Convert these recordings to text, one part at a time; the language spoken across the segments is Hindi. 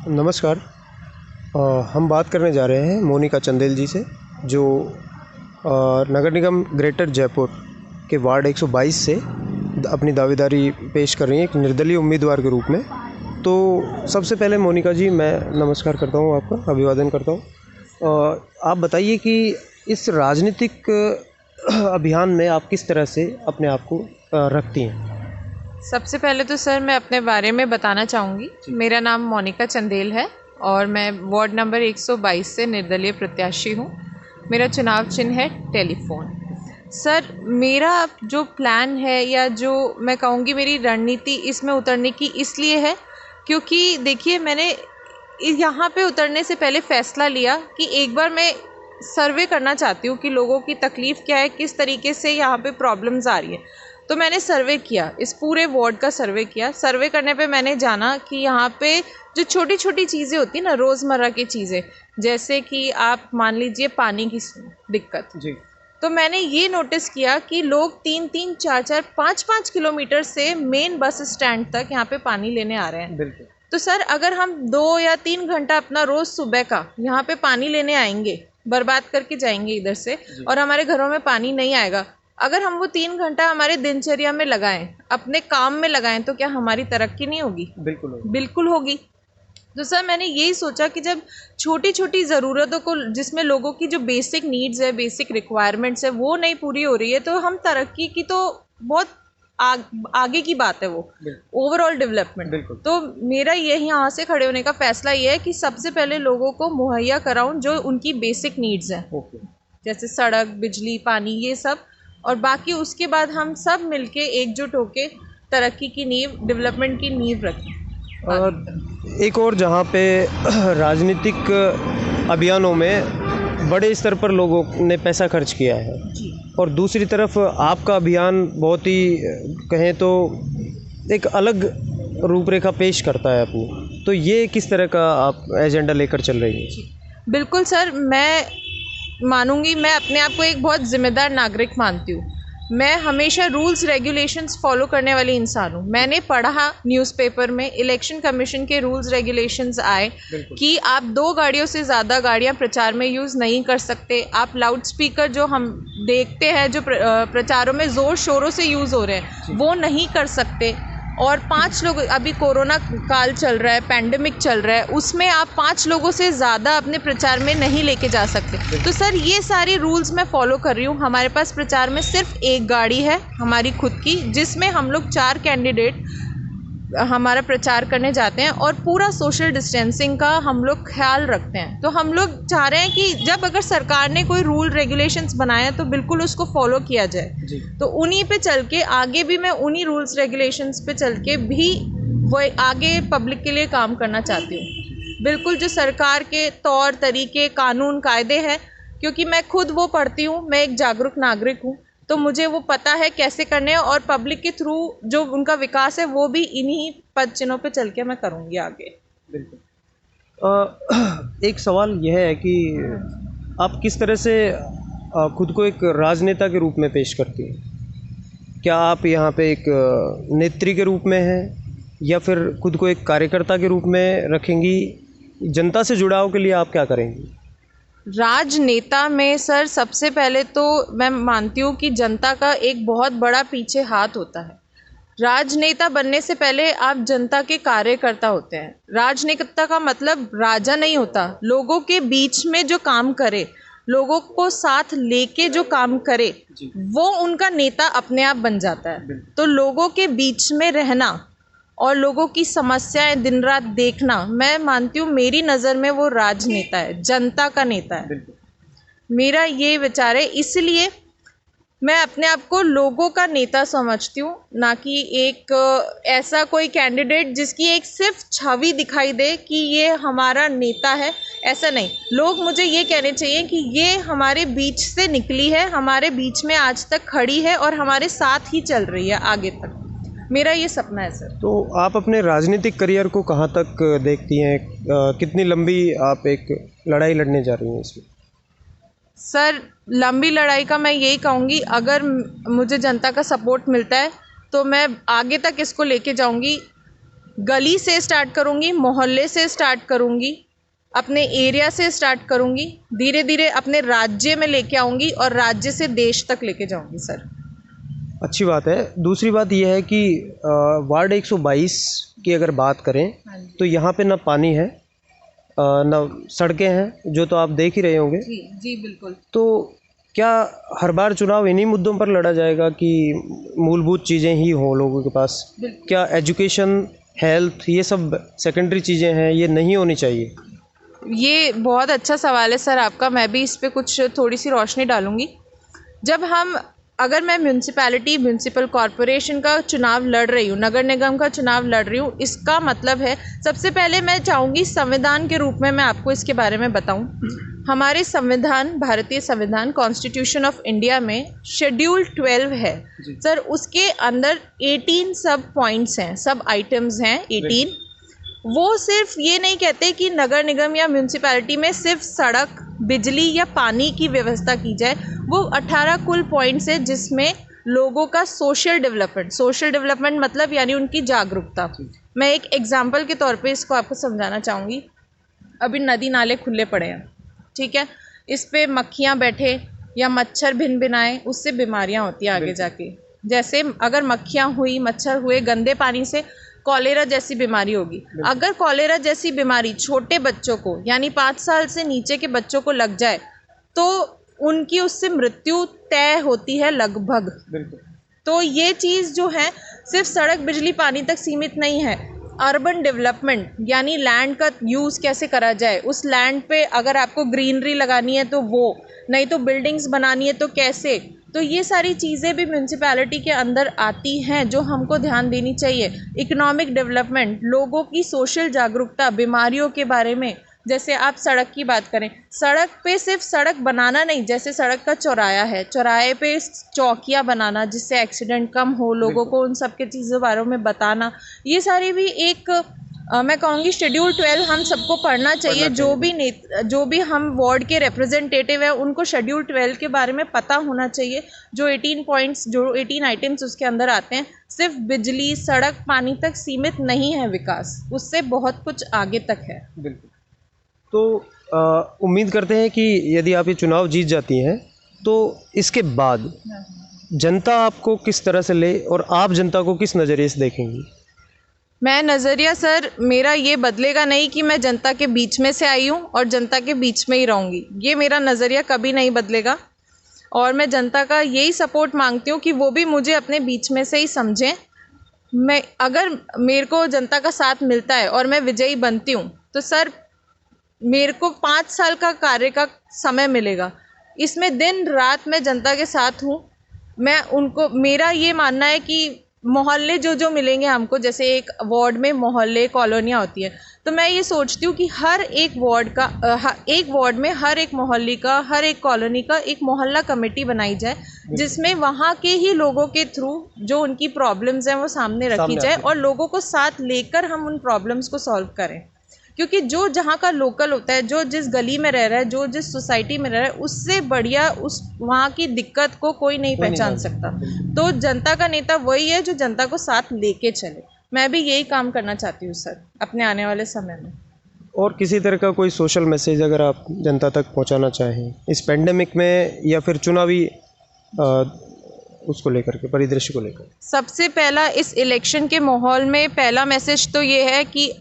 नमस्कार। हम बात करने जा रहे हैं मोनिका चंदेल जी से, जो नगर निगम ग्रेटर जयपुर के वार्ड 122 से अपनी दावेदारी पेश कर रही हैं एक निर्दलीय उम्मीदवार के रूप में। तो सबसे पहले मोनिका जी, मैं नमस्कार करता हूं, आपका अभिवादन करता हूं। आप बताइए कि इस राजनीतिक अभियान में आप किस तरह से अपने आप को रखती हैं? सबसे पहले तो सर मैं अपने बारे में बताना चाहूँगी। मेरा नाम मोनिका चंदेल है और मैं वार्ड नंबर 122 से निर्दलीय प्रत्याशी हूँ। मेरा चुनाव चिन्ह है टेलीफोन। सर, मेरा जो प्लान है या जो मैं कहूँगी मेरी रणनीति इसमें उतरने की इसलिए है क्योंकि देखिए, मैंने यहाँ पे उतरने से पहले फ़ैसला लिया कि एक बार मैं सर्वे करना चाहती हूँ कि लोगों की तकलीफ़ क्या है, किस तरीके से यहाँ पे प्रॉब्लम्स आ रही है। तो मैंने सर्वे किया, इस पूरे वार्ड का सर्वे किया। सर्वे करने पे मैंने जाना कि यहाँ पे जो छोटी छोटी चीज़ें होती हैं ना, रोज़मर्रा की चीज़ें, जैसे कि आप मान लीजिए पानी की दिक्कत जी, तो मैंने ये नोटिस किया कि लोग 3-3, 4-4, 5-5 किलोमीटर से मेन बस स्टैंड तक यहाँ पे पानी लेने आ रहे हैं। बिल्कुल। तो सर, अगर हम 2 या 3 घंटा अपना रोज़ सुबह का यहाँ पे पानी लेने आएंगे, बर्बाद करके जाएंगे इधर से, और हमारे घरों में पानी नहीं आएगा, अगर हम वो 3 घंटा हमारे दिनचर्या में लगाएं, अपने काम में लगाएं, तो क्या हमारी तरक्की नहीं होगी? बिल्कुल होगी। बिल्कुल होगी। तो सर, मैंने यही सोचा कि जब छोटी छोटी ज़रूरतों को, जिसमें लोगों की जो बेसिक नीड्स है, बेसिक रिक्वायरमेंट्स है, वो नहीं पूरी हो रही है, तो हम तरक्की की तो बहुत आगे की बात है, वो ओवरऑल डेवलपमेंट। तो मेरा यही यहाँ से खड़े होने का फ़ैसला ये है कि सबसे पहले लोगों को मुहैया कराऊँ जो उनकी बेसिक नीड्स हैं, जैसे सड़क, बिजली, पानी, ये सब, और बाकी उसके बाद हम सब मिलके एकजुट होके तरक्की की नींव, डेवलपमेंट की नींव रखें। एक और जहाँ पे राजनीतिक अभियानों में बड़े स्तर पर लोगों ने पैसा खर्च किया है, और दूसरी तरफ आपका अभियान बहुत ही कहें तो एक अलग रूपरेखा पेश करता है अपनी, तो ये किस तरह का आप एजेंडा लेकर चल रही हैं? बिल्कुल सर, मैं मानूंगी, मैं अपने आप को एक बहुत ज़िम्मेदार नागरिक मानती हूँ। मैं हमेशा रूल्स रेगुलेशंस फॉलो करने वाली इंसान हूँ। मैंने पढ़ा न्यूज़पेपर में, इलेक्शन कमीशन के रूल्स रेगुलेशंस आए कि आप 2 गाड़ियों से ज़्यादा गाड़ियाँ प्रचार में यूज़ नहीं कर सकते। आप लाउड स्पीकर जो हम देखते हैं, जो प्रचारों में ज़ोर शोरों से यूज़ हो रहे हैं, वो नहीं कर सकते। और 5 लोग, अभी कोरोना काल चल रहा है, पैंडेमिक चल रहा है, उसमें आप 5 लोगों से ज़्यादा अपने प्रचार में नहीं लेके जा सकते। तो सर, ये सारे रूल्स मैं फॉलो कर रही हूँ। हमारे पास प्रचार में सिर्फ 1 गाड़ी है हमारी खुद की, जिसमें हम लोग 4 कैंडिडेट हमारा प्रचार करने जाते हैं, और पूरा सोशल डिस्टेंसिंग का हम लोग ख्याल रखते हैं। तो हम लोग चाह रहे हैं कि जब अगर सरकार ने कोई रूल रेगुलेशंस बनाया तो बिल्कुल उसको फॉलो किया जाए। तो उन्हीं पे चल के आगे भी, मैं उन्हीं रूल्स रेगुलेशंस पे चल के भी वो आगे पब्लिक के लिए काम करना चाहती हूँ। बिल्कुल जो सरकार के तौर तरीके, कानून, कायदे हैं, क्योंकि मैं खुद वो पढ़ती हूँ, मैं एक जागरूक नागरिक हूँ, तो मुझे वो पता है कैसे करने हैं, और पब्लिक के थ्रू जो उनका विकास है वो भी इन्हीं पद चिन्हों पे चल के मैं करूँगी आगे। बिल्कुल। एक सवाल यह है कि आप किस तरह से खुद को एक राजनेता के रूप में पेश करती हैं? क्या आप यहाँ पे एक नेत्री के रूप में हैं, या फिर खुद को एक कार्यकर्ता के रूप में रखेंगी? जनता से जुड़ाव के लिए आप क्या करेंगी? राजनेता में सर, सबसे पहले तो मैं मानती हूँ कि जनता का एक बहुत बड़ा पीछे हाथ होता है। राजनेता बनने से पहले आप जनता के कार्यकर्ता होते हैं। राजनेता का मतलब राजा नहीं होता, लोगों के बीच में जो काम करे, लोगों को साथ लेके जो काम करे, वो उनका नेता अपने आप बन जाता है। तो लोगों के बीच में रहना और लोगों की समस्याएं दिन रात देखना, मैं मानती हूँ मेरी नज़र में वो राजनेता है, जनता का नेता है। मेरा ये विचार है, इसलिए मैं अपने आप को लोगों का नेता समझती हूँ, ना कि एक ऐसा कोई कैंडिडेट जिसकी एक सिर्फ छवि दिखाई दे कि ये हमारा नेता है। ऐसा नहीं, लोग मुझे ये कहने चाहिए कि ये हमारे बीच से निकली है, हमारे बीच में आज तक खड़ी है और हमारे साथ ही चल रही है आगे तक। मेरा ये सपना है सर। तो आप अपने राजनीतिक करियर को कहाँ तक देखती हैं? कितनी लंबी आप एक लड़ाई लड़ने जा रही हैं इसमें? सर, लंबी लड़ाई का मैं यही कहूँगी, अगर मुझे जनता का सपोर्ट मिलता है तो मैं आगे तक इसको लेके जाऊँगी। गली से स्टार्ट करूँगी, मोहल्ले से स्टार्ट करूँगी, अपने एरिया से स्टार्ट करूँगी, धीरे धीरे अपने राज्य में लेके आऊँगी और राज्य से देश तक लेके जाऊँगी सर। अच्छी बात है। दूसरी बात यह है कि वार्ड 122 की अगर बात करें तो यहाँ पे ना पानी है ना सड़कें हैं, जो तो आप देख ही रहे होंगे। जी जी बिल्कुल। तो क्या हर बार चुनाव इन्हीं मुद्दों पर लड़ा जाएगा कि मूलभूत चीज़ें ही हों लोगों के पास? क्या एजुकेशन, हेल्थ, ये सब सेकेंडरी चीज़ें हैं, ये नहीं होनी चाहिए? ये बहुत अच्छा सवाल है सर आपका। मैं भी इस पे कुछ थोड़ी सी रोशनी डालूंगी। अगर मैं म्यूनसिपल कॉरपोरेशन का चुनाव लड़ रही हूँ, नगर निगम का चुनाव लड़ रही हूँ, इसका मतलब है, सबसे पहले मैं चाहूँगी संविधान के रूप में मैं आपको इसके बारे में बताऊँ। हमारे संविधान, भारतीय संविधान, कॉन्स्टिट्यूशन ऑफ इंडिया में शेड्यूल 12 है सर। उसके अंदर 18 सब पॉइंट्स हैं, सब आइटम्स हैं 18। वो सिर्फ ये नहीं कहते कि नगर निगम या म्यूनसिपैलिटी में सिर्फ सड़क, बिजली या पानी की व्यवस्था की जाए। वो 18 कुल पॉइंट्स है जिसमें लोगों का सोशल डेवलपमेंट मतलब यानी उनकी जागरूकता। मैं एक एग्जांपल के तौर पे इसको आपको समझाना चाहूँगी। अभी नदी नाले खुले पड़े हैं, ठीक है, इस पे मक्खियाँ बैठे या मच्छर भिन भिनाए, उससे बीमारियाँ होती हैं आगे जाके। जैसे अगर मक्खियाँ हुई, मच्छर हुए, गंदे पानी से कॉलेरा जैसी बीमारी होगी। अगर कॉलेरा जैसी बीमारी छोटे बच्चों को यानी 5 साल से नीचे के बच्चों को लग जाए तो उनकी उससे मृत्यु तय होती है लगभग। तो ये चीज़ जो है सिर्फ सड़क, बिजली, पानी तक सीमित नहीं है। अर्बन डेवलपमेंट यानी लैंड का यूज़ कैसे करा जाए, उस लैंड पे अगर आपको ग्रीनरी लगानी है तो वो, नहीं तो बिल्डिंग्स बनानी है तो कैसे, तो ये सारी चीज़ें भी म्यूनसिपैलिटी के अंदर आती हैं जो हमको ध्यान देनी चाहिए। इकोनॉमिक डेवलपमेंट, लोगों की सोशल जागरूकता, बीमारियों के बारे में। जैसे आप सड़क की बात करें, सड़क पे सिर्फ सड़क बनाना नहीं, जैसे सड़क का चौराया है, चौराहे पे चौकियाँ बनाना जिससे एक्सीडेंट कम हो, लोगों को उन सब के चीज़ों बारे में बताना, ये सारी भी एक मैं कहूँगी शेड्यूल 12 हम सबको पढ़ना चाहिए। जो भी हम वार्ड के रिप्रेजेंटेटिव है उनको शेड्यूल 12 के बारे में पता होना चाहिए। जो 18 पॉइंट्स, जो 18 आइटम्स उसके अंदर आते हैं, सिर्फ बिजली, सड़क, पानी तक सीमित नहीं है विकास, उससे बहुत कुछ आगे तक है। बिल्कुल। तो उम्मीद करते हैं कि यदि आप ये चुनाव जीत जाती हैं तो इसके बाद जनता आपको किस तरह से ले और आप जनता को किस नज़रिए से देखेंगी? मैं नज़रिया सर मेरा ये बदलेगा नहीं कि मैं जनता के बीच में से आई हूँ और जनता के बीच में ही रहूँगी। ये मेरा नज़रिया कभी नहीं बदलेगा और मैं जनता का यही सपोर्ट मांगती हूँ कि वो भी मुझे अपने बीच में से ही समझें। अगर मेरे को जनता का साथ मिलता है और मैं विजयी बनती हूँ तो सर मेरे को 5 साल का कार्य का समय मिलेगा। इसमें दिन रात मैं जनता के साथ हूँ। मेरा ये मानना है कि मोहल्ले जो मिलेंगे हमको, जैसे एक वार्ड में मोहल्ले, कॉलोनियाँ होती है, तो मैं ये सोचती हूँ कि हर एक वार्ड में हर एक मोहल्ले का, हर एक कॉलोनी का एक मोहल्ला कमेटी बनाई जाए जिसमें वहाँ के ही लोगों के थ्रू जो उनकी प्रॉब्लम्स हैं वो सामने रखी जाए और लोगों को साथ लेकर हम उन प्रॉब्लम्स को सॉल्व करें। क्योंकि जो जहाँ का लोकल होता है, जो जिस गली में रह रहा है, जो जिस सोसाइटी में रह रहा है, उससे बढ़िया उस वहाँ की दिक्कत को कोई नहीं पहचान सकता। तो जनता का नेता वही है जो जनता को साथ लेके चले। मैं भी यही काम करना चाहती हूँ सर अपने आने वाले समय में। और किसी तरह का कोई सोशल मैसेज अगर आप जनता तक पहुँचाना चाहें इस पेंडेमिक में या फिर चुनावी उसको लेकर के, परिदृश्य को लेकर? सबसे पहला इस इलेक्शन के माहौल में पहला मैसेज तो ये है कि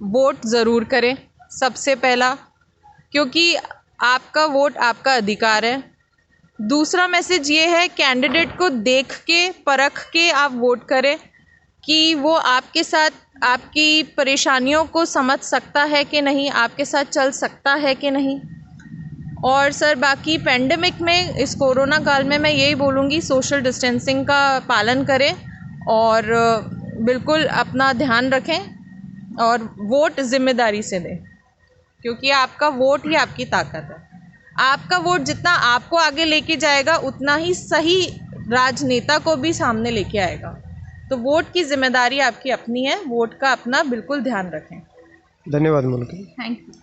वोट ज़रूर करें सबसे पहला, क्योंकि आपका वोट आपका अधिकार है। दूसरा मैसेज ये है कैंडिडेट को देख के, परख के आप वोट करें कि वो आपके साथ आपकी परेशानियों को समझ सकता है कि नहीं, आपके साथ चल सकता है कि नहीं। और सर बाकी पेंडेमिक में, इस कोरोना काल में मैं यही बोलूँगी सोशल डिस्टेंसिंग का पालन करें और बिल्कुल अपना ध्यान रखें और वोट जिम्मेदारी से दें, क्योंकि आपका वोट ही आपकी ताकत है। आपका वोट जितना आपको आगे लेके जाएगा उतना ही सही राजनेता को भी सामने लेके आएगा। तो वोट की जिम्मेदारी आपकी अपनी है, वोट का अपना बिल्कुल ध्यान रखें। धन्यवाद मोनिका। Thank you.